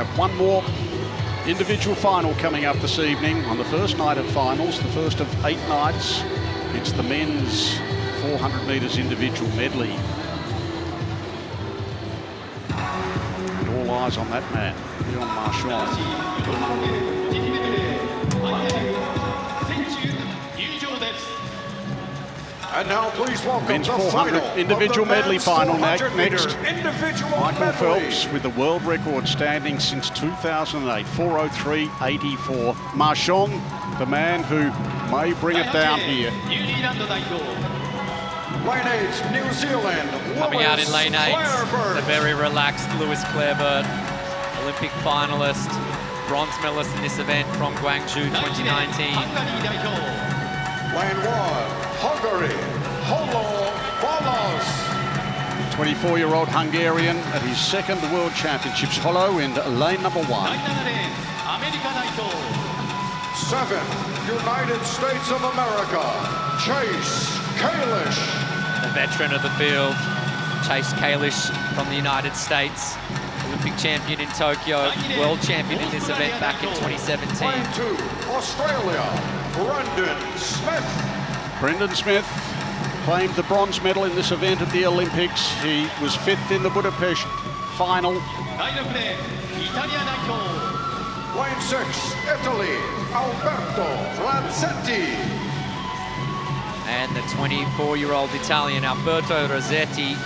have one more individual final coming up this evening on the first night of finals, the first of 8 nights. It's the men's 400 metres individual medley. And all eyes on that man, Leon Marchand. And now please welcome men's the 400 final individual medley final next. Individual Michael medley. Phelps with the world record standing since 2008, 4:03.84. Marchand, the man who may bring it down here. Lane 8, New Zealand. Coming out in lane 8, the very relaxed Lewis Clareburt, Olympic finalist, bronze medalist in this event from Gwangju 2019. Lane 1, Hungary, Holo Bolos. 24-year-old Hungarian at his second World Championships. Holo in lane number 1. 7, United States of America, Chase Kalish. The veteran of the field, Chase Kalish from the United States, Olympic champion in Tokyo, world champion in this event back in 2017. Lane 2, Australia, Brendan Smith. Brendan Smith claimed the bronze medal in this event at the Olympics. He was 5th in the Budapest final. Lane 6, Italy, Alberto Franzetti. And the 24-year-old Italian, Alberto Rossetti.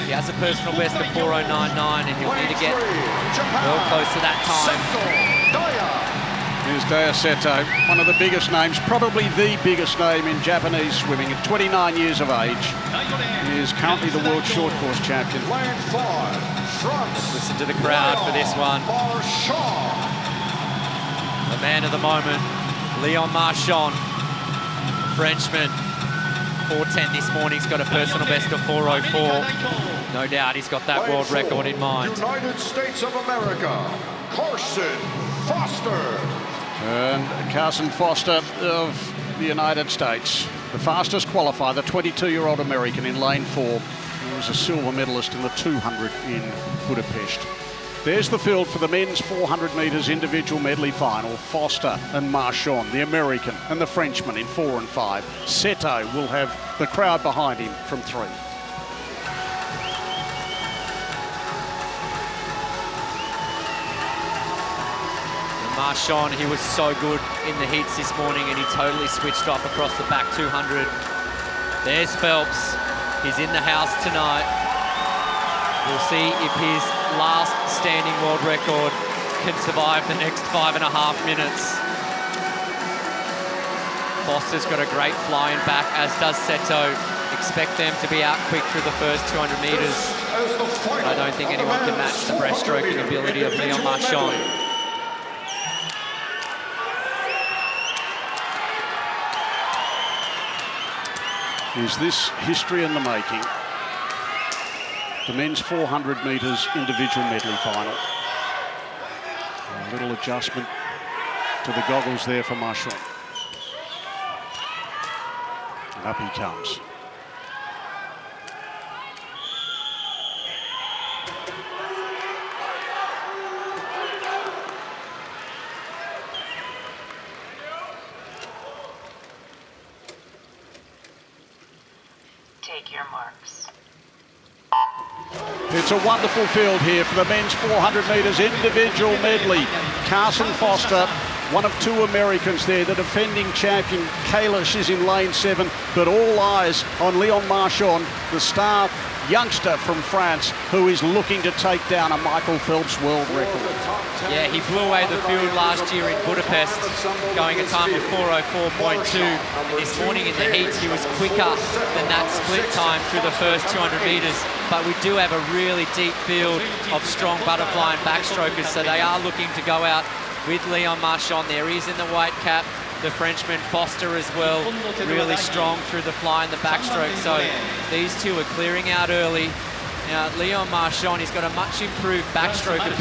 He has a personal best of 4:09.9 and he'll need to get real close to that time. Here's Daya Seto, one of the biggest names, probably the biggest name in Japanese swimming at 29 years of age. He is currently the world short course champion. Lane 5, France. Listen to the crowd for this one. Marchand. The man of the moment, Leon Marchand, Frenchman. 4:10 this morning, he's got a personal best of 4:04. No doubt he's got that world record in mind. United States of America, Carson Foster. And Carson Foster of the United States, the fastest qualifier, the 22-year-old American in lane 4. He was a silver medalist in the 200 in Budapest. There's the field for the men's 400 metres individual medley final. Foster and Marchand, the American, and the Frenchman in 4 and 5. Seto will have the crowd behind him from 3. Marchand, he was so good in the heats this morning and he totally switched off across the back 200. There's Phelps. He's in the house tonight. We'll see if his last standing world record can survive the next 5.5 minutes. Foster's got a great flying back, as does Seto. Expect them to be out quick through the first 200 metres. I don't think anyone can match the breaststroking ability of Leon Marchand. Is this history in the making? The men's 400 metres individual medley final. A little adjustment to the goggles there for Marchand. And up he comes. Take your marks. It's a wonderful field here for the men's 400 metres individual medley. Carson Foster, one of 2 Americans there. The defending champion, Kalish, is in lane 7, but all eyes on Leon Marchand, the star youngster from France, who is looking to take down a Michael Phelps world record. Yeah, he blew away the field last year in Budapest, going a time of 4:04.2. This morning in the heats, he was quicker than that split time through the first 200 metres. But we do have a really deep field of strong butterfly and backstrokers, so they are looking to go out with Leon Marchand. There he is in the white cap. The Frenchman Foster as well, really strong through the fly and the backstroke. So these two are clearing out early. Now, Leon Marchand, he's got a much improved backstroking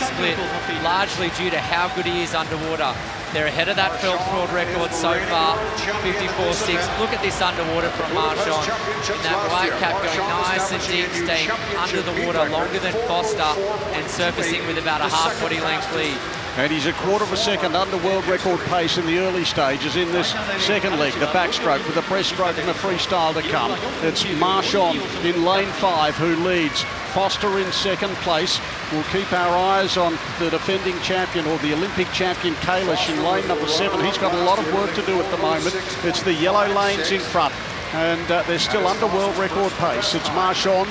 split, largely due to how good he is underwater. They're ahead of that Phelps world record so far, 54.6. Look at this underwater from Marchand. In that white cap going nice and deep, staying under the water longer than Foster and surfacing with about a half body length lead. And he's a quarter of a second under world record pace in the early stages in this second leg, the backstroke with the breaststroke and the freestyle to come. It's Marchand in lane 5 who leads. Foster in second place. We'll keep our eyes on the defending champion or the Olympic champion Kalish in lane number 7. He's got a lot of work to do at the moment. It's the yellow lanes in front and they're still under world record pace. It's Marchand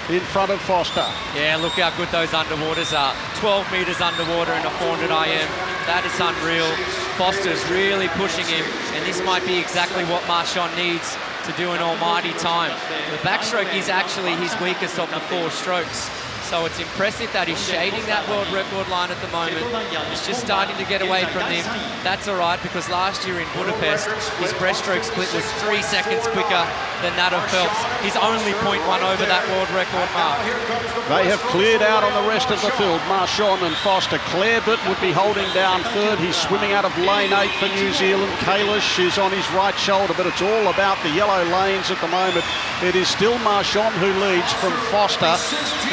in front of Foster. Yeah, look how good those underwaters are. 12 metres underwater in a 400 IM. That is unreal. Foster's really pushing him, and this might be exactly what Marchand needs to do an almighty time. The backstroke is actually his weakest of the 4 strokes. So it's impressive that he's shading that world record line at the moment. He's just starting to get away from him. That's all right, because last year in Budapest, his breaststroke split was 3 seconds quicker than that of Phelps. He's only 0.1 over that world record mark. They have cleared out on the rest of the field. Marchand and Foster. Clarebert would be holding down third. He's swimming out of lane 8 for New Zealand. Kalish is on his right shoulder, but it's all about the yellow lanes at the moment. It is still Marchand who leads from Foster,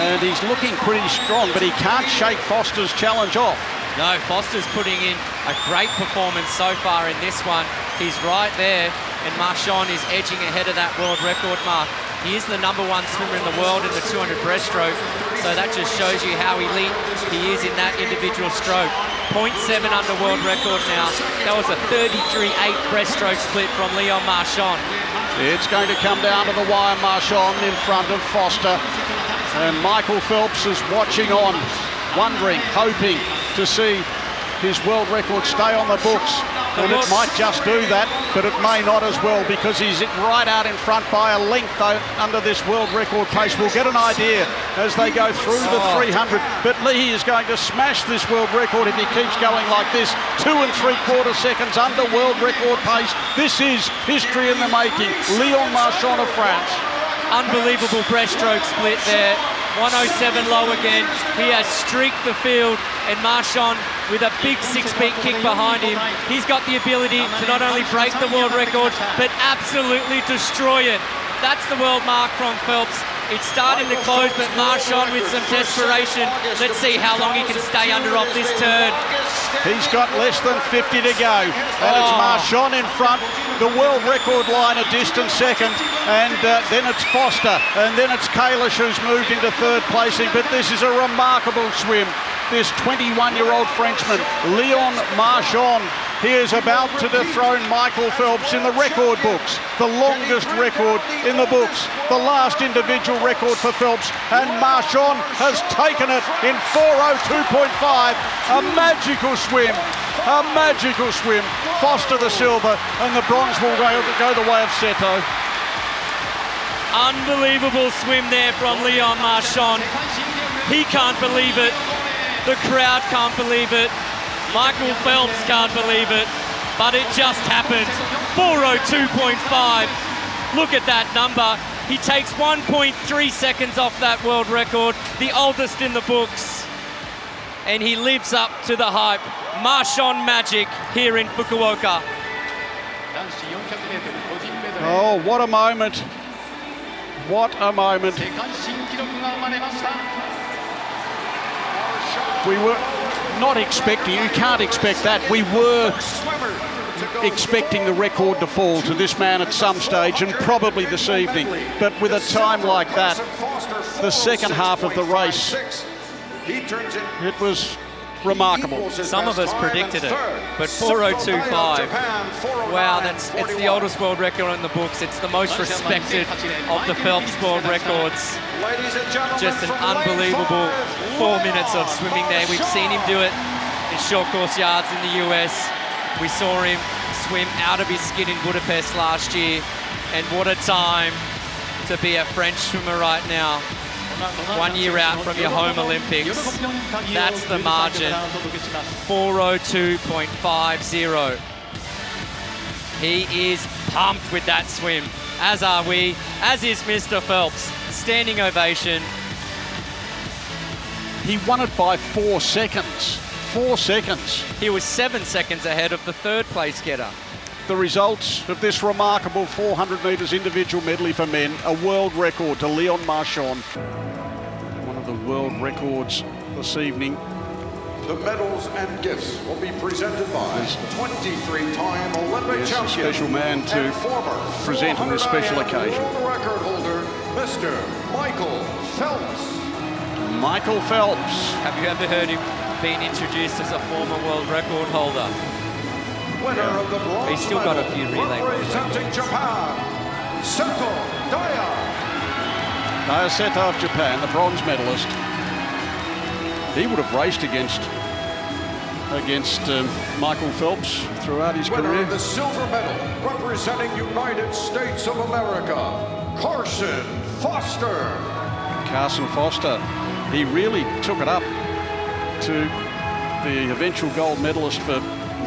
and he's looking pretty strong, but he can't shake Foster's challenge off. No, Foster's putting in a great performance so far in this one. He's right there, and Marchand is edging ahead of that world record mark. He is the #1 swimmer in the world in the 200 breaststroke, so that just shows you how elite he is in that individual stroke. 0.7 under world record now. That was a 33.8 breaststroke split from Leon Marchand. It's going to come down to the wire. Marchand in front of Foster. And Michael Phelps is watching on, wondering, hoping to see his world record stay on the books. And it might just do that, but it may not as well, because he's right out in front by a length under this world record pace. We'll get an idea as they go through the 300. But Lee is going to smash this world record if he keeps going like this. 2 3/4 seconds under world record pace. This is history in the making. Leon Marchand of France. Unbelievable breaststroke split there. 107 low again. He has streaked the field, and Marchand with a big 6-beat kick behind him. He's got the ability to not only break the world record, but absolutely destroy it. That's the world mark from Phelps. It's starting to close, but Marchand with some desperation. Let's see how long he can stay under off this turn. He's got less than 50 to go. And it's Marchand in front. The world record line a distant second. And then it's Foster. And then it's Kalish who's moved into third placing. But this is a remarkable swim. This 21-year-old Frenchman, Leon Marchand, he is about to dethrone Michael Phelps in the record books. The longest record in the books. The last individual record for Phelps. And Marchand has taken it in 4:02.5. A magical swim. A magical swim. Foster the silver, and the bronze will go the way of Seto. Unbelievable swim there from Leon Marchand. He can't believe it. The crowd can't believe it. Michael Phelps can't believe it. But it just happened. 4:02.5. Look at that number. He takes 1.3 seconds off that world record, the oldest in the books. And he lives up to the hype. Marchand magic here in Fukuoka. Oh, what a moment. What a moment. We were not expecting, you can't expect that. We were expecting the record to fall to this man at some stage, and probably this evening. But with a time like that, the second half of the race, it was remarkable. Some of us predicted it, but 4:02.5. Wow, it's the oldest world record in the books. It's the most respected of the Phelps world records. Just an unbelievable 4 minutes of swimming there. We've seen him do it in short course yards in the US. We saw him swim out of his skin in Budapest last year. And what a time to be a French swimmer right now. 1 year out from your home Olympics. That's the margin. 4:02.50. He is pumped with that swim, as are we, as is Mr. Phelps. Standing ovation. He won it by 4 seconds. 4 seconds. He was 7 seconds ahead of the third place getter. The results of this remarkable 400 metres individual medley for men, a world record to Leon Marchand. One of the world records this evening. The medals and gifts will be presented by 23-time Olympic champion a special man to and former present on this special occasion. World record holder, Mr. Michael Phelps. Michael Phelps. Have you ever heard him being introduced as a former world record holder? Winner of the bronze He's still got a few relay world representing Japan, Seto Daya. Daya Seto of Japan, the bronze medalist. He would have raced against Michael Phelps throughout his Winner career. of the silver medal representing United States of America, Carson Foster. Carson Foster. He really took it up to the eventual gold medalist for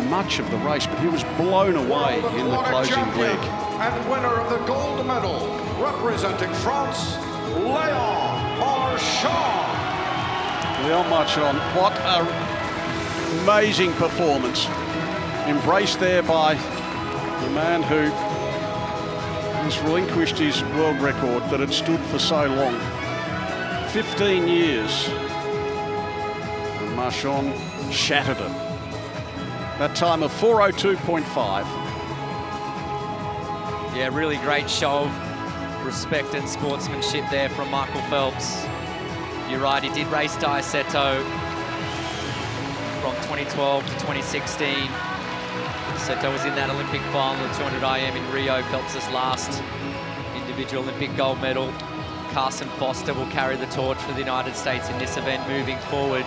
much of the race, but he was blown away in the closing leg. And winner of the gold medal representing France, Leon Marchand. Leon Marchand, what an amazing performance. Embraced there by the man who has relinquished his world record that had stood for so long. 15 years. And Marchand shattered it. That time of 4:02.5. Yeah, really great show of respect and sportsmanship there from Michael Phelps. You're right, he did race Daya Seto from 2012 to 2016. Seto was in that Olympic final, the 200 IM in Rio, Phelps' last individual Olympic gold medal. Carson Foster will carry the torch for the United States in this event moving forward,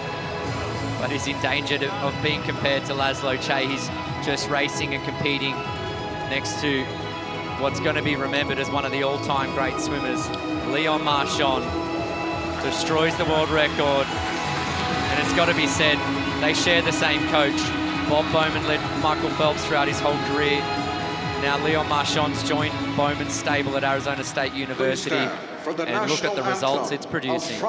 but is in danger of being compared to Laszlo Che. He's just racing and competing next to what's going to be remembered as one of the all-time great swimmers. Leon Marchand destroys the world record, and it's got to be said, they share the same coach. Bob Bowman led Michael Phelps throughout his whole career. Now Leon Marchand's joined Bowman's stable at Arizona State University, and look at the results it's producing.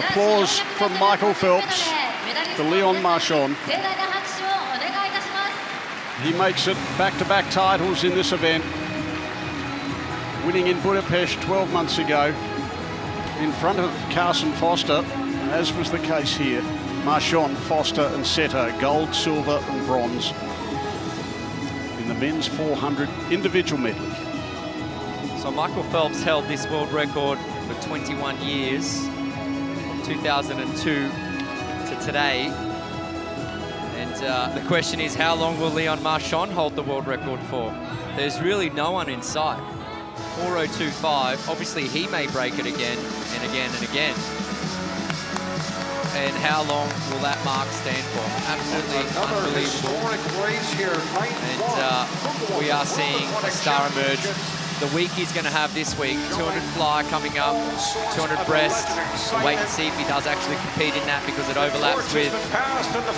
Applause from Michael Phelps for Leon Marchand. He makes it back-to-back titles in this event, winning in Budapest 12 months ago in front of Carson Foster, as was the case here. Marchand, Foster and Seto, gold, silver and bronze in the men's 400 individual medley. So Michael Phelps held this world record for 21 years, from 2002 to today. And the question is, how long will Leon Marchand hold the world record for? There's really no one in sight. 4:02.5, obviously he may break it again and again and again. And how long will that mark stand for? Absolutely unbelievable. And we are seeing a star emerge. The week he's going to have this week, 200 fly coming up, 200 breast. We'll wait and see if he does actually compete in that, because it overlaps with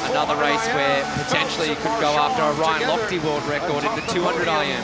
another race where potentially he could go after a Ryan Lochte world record in the 200 IM.